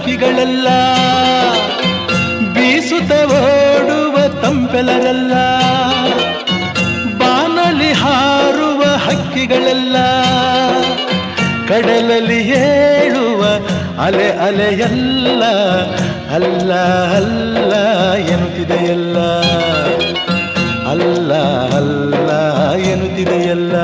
ಹಕ್ಕಿಗಳೆಲ್ಲ ಬೀಸುತ್ತ ಓಡುವ ತಂಪೆಲರೆಲ್ಲ ಬಾನಲಿ ಹಾರುವ ಹಕ್ಕಿಗಳೆಲ್ಲ ಕಡಲಲ್ಲಿ ಏಳುವ ಅಲೆ ಅಲೆಯಲ್ಲ ಅಲ್ಲ ಅಲ್ಲ ಎನ್ನುತ್ತಿದೆಯಲ್ಲ ಅಲ್ಲ ಅಲ್ಲ ಎನ್ನುತ್ತಿದೆಯಲ್ಲ